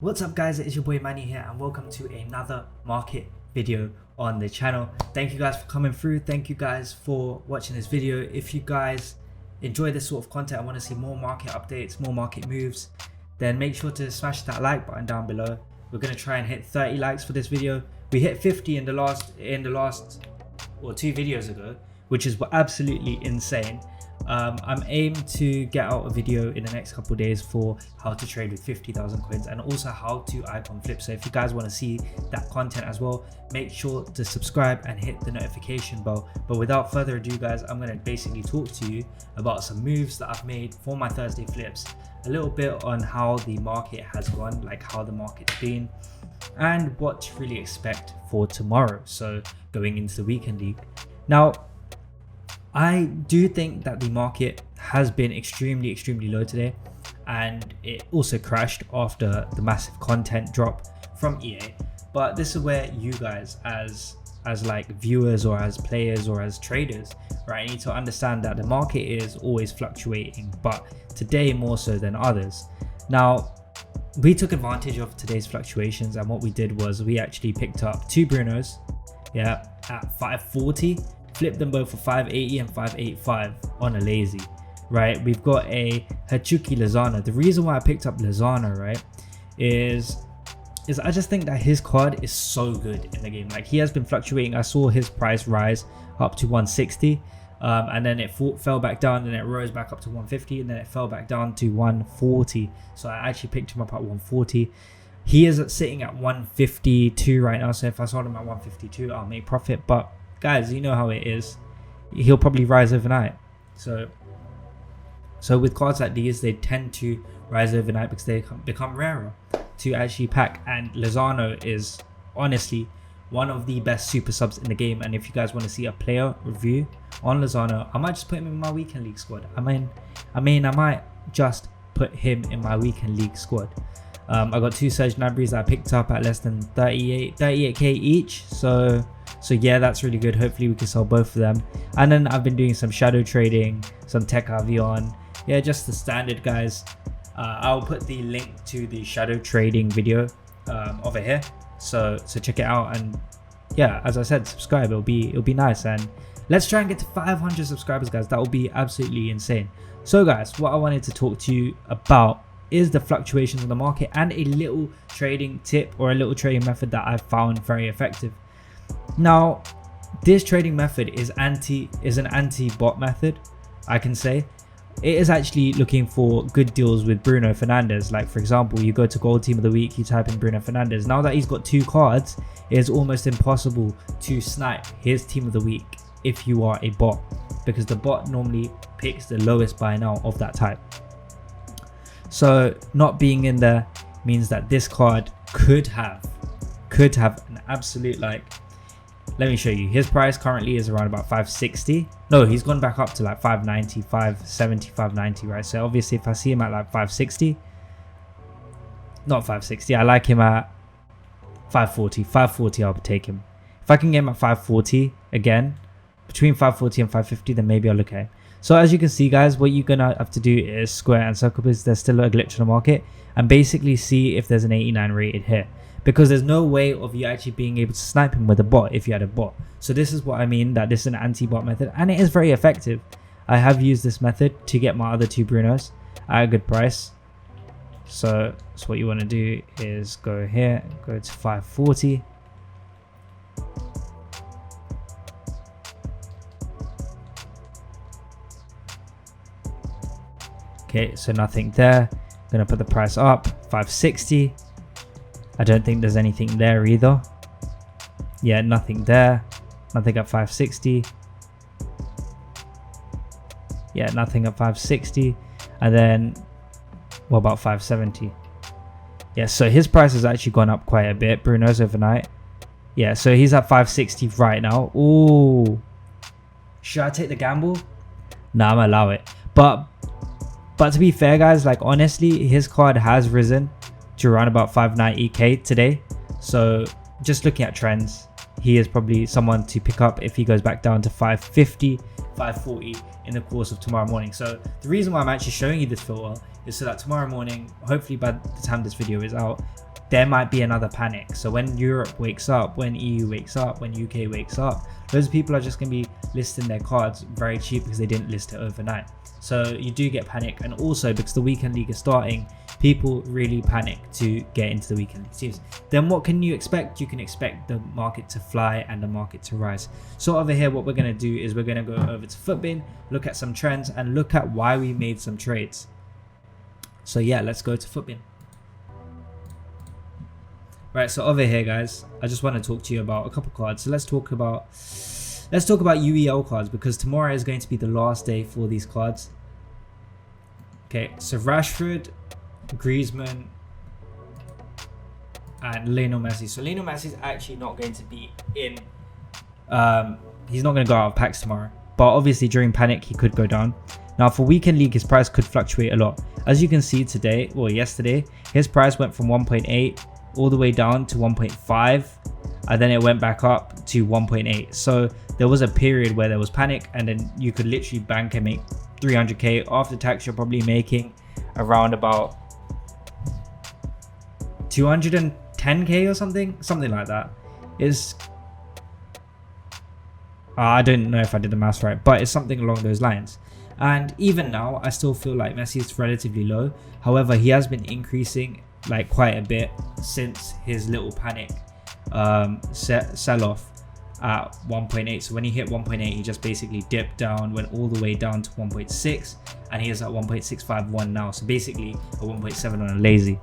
What's up guys, it's your boy Mannii here and welcome to another market video on the channel. Thank you guys for coming through. Thank you guys for watching this video. If you guys enjoy this sort of content, I want to see more market updates, more market moves, then make sure to smash that like button down below. We're going to try and hit 30 likes for this video. We hit 50 in the last or 2 videos ago, which is absolutely insane. I'm aimed to get out a video in the next couple of days for how to trade with 50,000 coins and also how to icon flip. So if you guys want to see that content as well, make sure to subscribe and hit the notification bell. But without further ado guys, I'm going to basically talk to you about some moves that I've made for my Thursday flips, a little bit on how the market has gone, like how the market's been, and what to really expect for tomorrow, so going into the weekend league. Now, I do think that the market has been extremely low today, and it also crashed after the massive content drop from EA. But this is where you guys as like viewers or as players or as traders, right, need to understand that the market is always fluctuating, but today more so than others. Now, we took advantage of today's fluctuations, and what we did was we actually picked up 2 Brunos, yeah, at 540. Flipped them both for 580 and 585 on a lazy, right? We've got a Hachuki Lozano. The reason why I picked up Lozano, right, is I just think that his card is so good in the game. Like, he has been fluctuating. I saw his price rise up to 160, and then it fell back down, and it rose back up to 150, and then it fell back down to 140. So I actually picked him up at 140. He is sitting at 152 right now, so if I sold him at 152, I'll make profit. But guys, you know how it is. He'll probably rise overnight. So with cards like these, they tend to rise overnight because they become rarer to actually pack. And Lozano is honestly one of the best super subs in the game. And if you guys want to see a player review on Lozano, I might just put him in my weekend league squad. I might just put him in my weekend league squad. I got 2 Surge Nabries that I picked up at less than 38k each. So yeah, that's really good. Hopefully we can sell both of them. And then I've been doing some shadow trading, some tech avion, yeah, just the standard guys. I'll put the link to the shadow trading video over here, so check it out. And yeah, as I said, subscribe. It'll be nice, and let's try and get to 500 subscribers guys. That will be absolutely insane. So guys, what I wanted to talk to you about is the fluctuations in the market and a little trading tip or a little trading method that I've found very effective. Now, this trading method is an anti-bot method, I can say. It is actually looking for good deals with Bruno Fernandes. Like, for example, you go to Gold Team of the Week, you type in Bruno Fernandes. Now that he's got 2 cards, it is almost impossible to snipe his Team of the Week if you are a bot, because the bot normally picks the lowest buy now of that type. So not being in there means that this card could have an absolute, like, let me show you. His price currently is around about 560. No, he's gone back up to like 590, 570, 590, right? So obviously if I see him at like 560, not 560, I like him at 540, I'll take him. If I can get him at 540 again, between 540 and 550, then maybe I'll look at it. So as you can see guys, what you're gonna have to do is square and circle, because there's still a glitch in the market, and basically see if there's an 89 rated here, because there's no way of you actually being able to snipe him with a bot if you had a bot. So this is what I mean, that this is an anti-bot method, and it is very effective. I have used this method to get my other 2 Brunos at a good price. So what you want to do is go here, go to 540. Okay, so nothing there. I'm gonna put the price up, 560. I don't think there's anything there either. Yeah, nothing there. Nothing at 560. Yeah, nothing at 560. And then what about 570? Yeah, so his price has actually gone up quite a bit. Bruno's overnight. Yeah, so he's at 560 right now. Ooh. Should I take the gamble? Nah, I'm gonna allow it. But to be fair guys, like honestly, his card has risen to around about 590k today. So just looking at trends, he is probably someone to pick up if he goes back down to 550, 540 in the course of tomorrow morning. So the reason why I'm actually showing you this filter is so that tomorrow morning, hopefully by the time this video is out, there might be another panic. So when Europe wakes up, when EU wakes up, when UK wakes up, those people are just going to be listing their cards very cheap because they didn't list it overnight. So you do get panic. And also because the weekend league is starting, people really panic to get into the weekend league teams. Then what can you expect? You can expect the market to fly and the market to rise. So over here, what we're going to do is we're going to go over to Footbin, look at some trends and look at why we made some trades. So yeah, let's go to Footbin. Right, so over here, guys, I just want to talk to you about a couple cards. So let's talk about UEL cards, because tomorrow is going to be the last day for these cards. Okay, so Rashford, Griezmann, and Lionel Messi. So Lionel Messi is actually not going to be in. He's not going to go out of packs tomorrow. But obviously during panic, he could go down. Now for weekend league, his price could fluctuate a lot. As you can see today, or yesterday, his price went from 1.8 all the way down to 1.5, and then it went back up to 1.8. So there was a period where there was panic, and then you could literally bank and make 300k after tax. You're probably making around about 210k or something like that. Is I don't know if I did the maths right, but it's something along those lines. And even now, I still feel like Messi is relatively low. However, he has been increasing like quite a bit since his little panic sell-off at 1.8. So when he hit 1.8, he just basically dipped down, went all the way down to 1.6, and he is at 1.651 now. So basically a 1.7 on a lazy.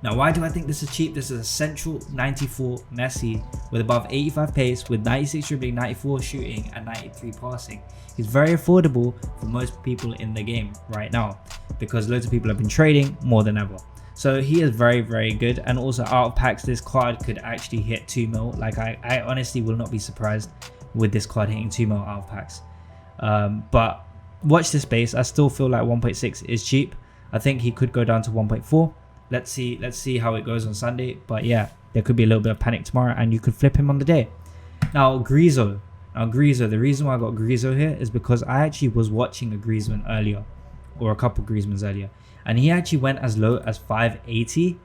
Now, why do I think this is cheap? This is a central 94 Messi with above 85 pace, with 96 dribbling, 94 shooting, and 93 passing. He's very affordable for most people in the game right now because loads of people have been trading more than ever. So he is very, very good. And also out of packs, this card could actually hit 2 mil. Like I honestly will not be surprised with this card hitting 2 mil out of packs. But watch this space. I still feel like 1.6 is cheap. I think he could go down to 1.4. Let's see how it goes on Sunday. But yeah, there could be a little bit of panic tomorrow and you could flip him on the day. Now Griezmann. The reason why I got Griezmann here is because I actually was watching a Griezmann earlier, or a couple Griezmanns earlier, and he actually went as low as 580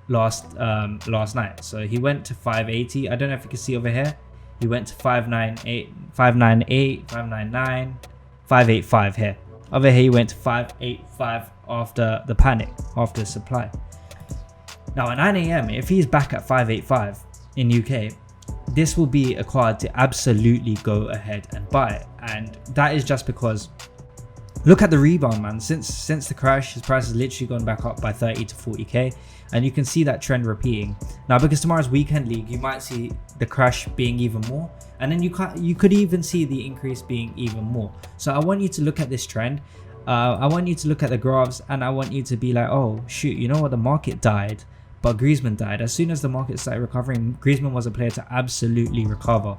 last night. So he went to 580. I don't know if you can see over here. He went to 598, 598, 599, 585 here. Over here he went to 585 after the panic, after supply. Now at 9 AM, if he's back at 585 in UK, this will be a card to absolutely go ahead and buy. And that is just because look at the rebound, man. Since the crash, his price has literally gone back up by 30 to 40k, and you can see that trend repeating. Now because tomorrow's weekend league, you might see the crash being even more, and then you could even see the increase being even more. So I want you to look at this trend. I want you to look at the graphs, and I want you to be like, oh shoot, you know what, the market died, but Griezmann died. As soon as the market started recovering, Griezmann was a player to absolutely recover.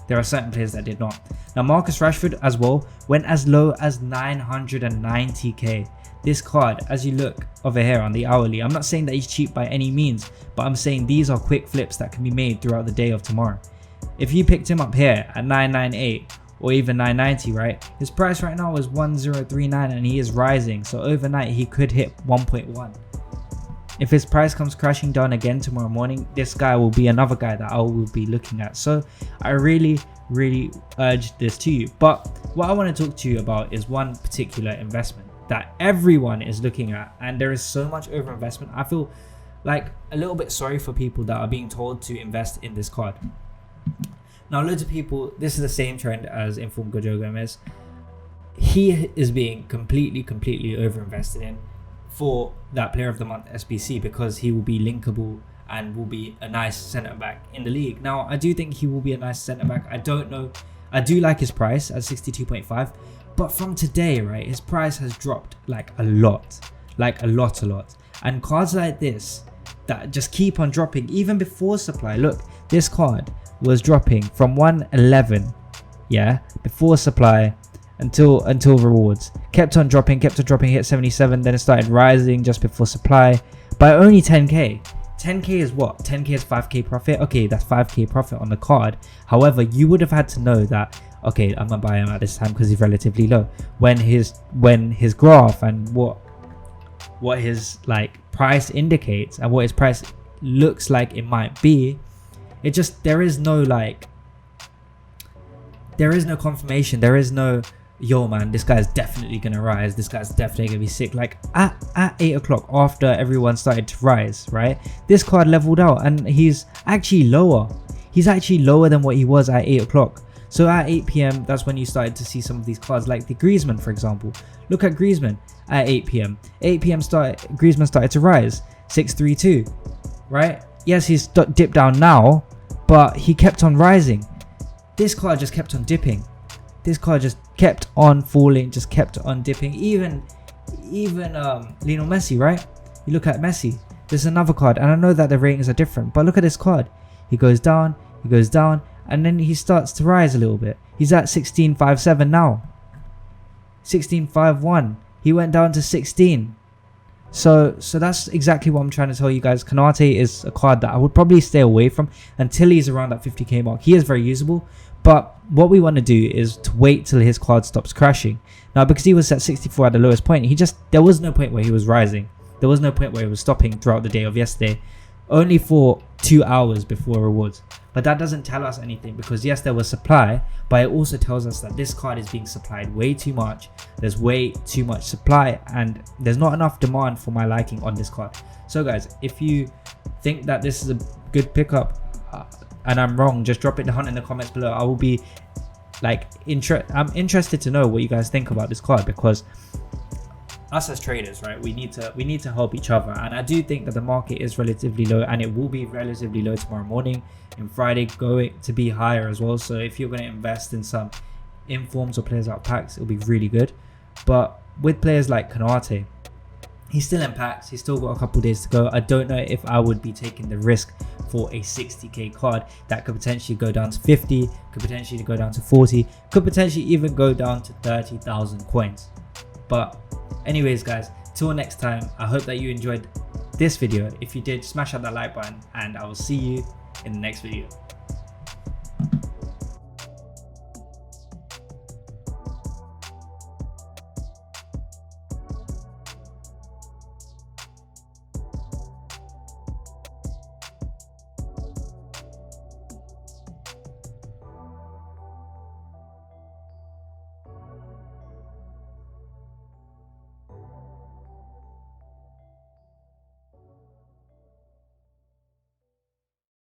There are certain players that did not. Now Marcus Rashford as well went as low as 990k. This card, as you look over here on the hourly, I'm not saying that he's cheap by any means, but I'm saying these are quick flips that can be made throughout the day of tomorrow. If you picked him up here at 998 or even 990, right, his price right now is 1039 and he is rising. So overnight he could hit 1.1. If his price comes crashing down again tomorrow morning, this guy will be another guy that I will be looking at. So I really urge this to you. But what I want to talk to you about is one particular investment that everyone is looking at, and there is so much overinvestment. I feel like a little bit sorry for people that are being told to invest in this card. Now loads of people, this is the same trend as Informed Joe Gomez. He is being completely overinvested in for that player of the month SBC because he will be linkable and will be a nice centre back in the league. Now I do think he will be a nice centre back. I don't know, I do like his price at 62.5, but from today, right, his price has dropped like a lot, and cards like this that just keep on dropping even before supply. Look, this card was dropping from 111, yeah, before supply until rewards, kept on dropping, hit 77, then it started rising just before supply by only 10k. 10k is what? 10k is 5k profit. Okay, that's 5k profit on the card. However, you would have had to know that, okay, I'm gonna buy him at this time because he's relatively low, when his graph and what what his like price indicates and what his price looks like it might be, it just, there is no confirmation. There is no, yo man, this guy's definitely gonna rise, this guy's definitely gonna be sick. Like at 8 o'clock, after everyone started to rise, right, this card leveled out and he's actually lower than what he was at 8 o'clock. So at 8 p.m, that's when you started to see some of these cards like the Griezmann, for example. Look at Griezmann at 8 p.m. Griezmann started to rise, 632, right? Yes, he's dipped down now, but he kept on rising. This card just kept on dipping. This card just kept on falling, just kept on dipping. Even Lionel Messi, right? You look at Messi, there's another card, and I know that the ratings are different, but look at this card. He goes down, and then he starts to rise a little bit. He's at 16.57 now. 16.51. He went down to 16. So that's exactly what I'm trying to tell you guys. Konate is a card that I would probably stay away from until he's around that 50k mark. He is very usable, but what we want to do is to wait till his card stops crashing. Now, because he was at 64 at the lowest point, there was no point where he was rising. There was no point where he was stopping throughout the day of yesterday, only for 2 hours before rewards. But that doesn't tell us anything, because yes, there was supply, but it also tells us that this card is being supplied way too much. There's way too much supply and there's not enough demand for my liking on this card. So guys, if you think that this is a good pickup and I'm wrong, just drop it down in the comments below. I will be like I'm interested to know what you guys think about this card, because us as traders, right, we need to help each other. And I do think that the market is relatively low, and it will be relatively low tomorrow morning and Friday, going to be higher as well. So if you're going to invest in some informs or players out of packs, it'll be really good. But with players like Konate, he's still in packs, he's still got a couple days to go. I don't know if I would be taking the risk for a 60k card that could potentially go down to 50, could potentially go down to 40, could potentially even go down to 30,000 coins. But anyways guys, till next time, I hope that you enjoyed this video. If you did, smash out that like button, and I will see you in the next video.